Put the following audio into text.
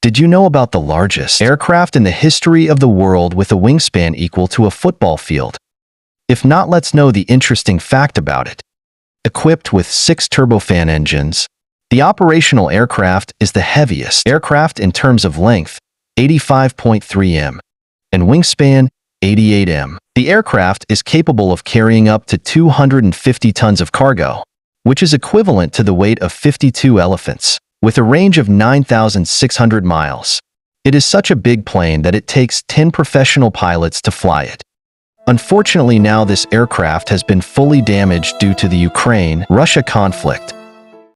Did you know about the largest aircraft in the history of the world with a wingspan equal to a football field? If not, let's know the interesting fact about it. Equipped with 6 turbofan engines, the operational aircraft is the heaviest aircraft in terms of length, 85.3 m, and wingspan, 88 m. The aircraft is capable of carrying up to 250 tons of cargo, which is equivalent to the weight of 52 elephants, with a range of 9,600 miles. It is such a big plane that it takes 10 professional pilots to fly it. Unfortunately, now this aircraft has been fully damaged due to the Ukraine-Russia conflict,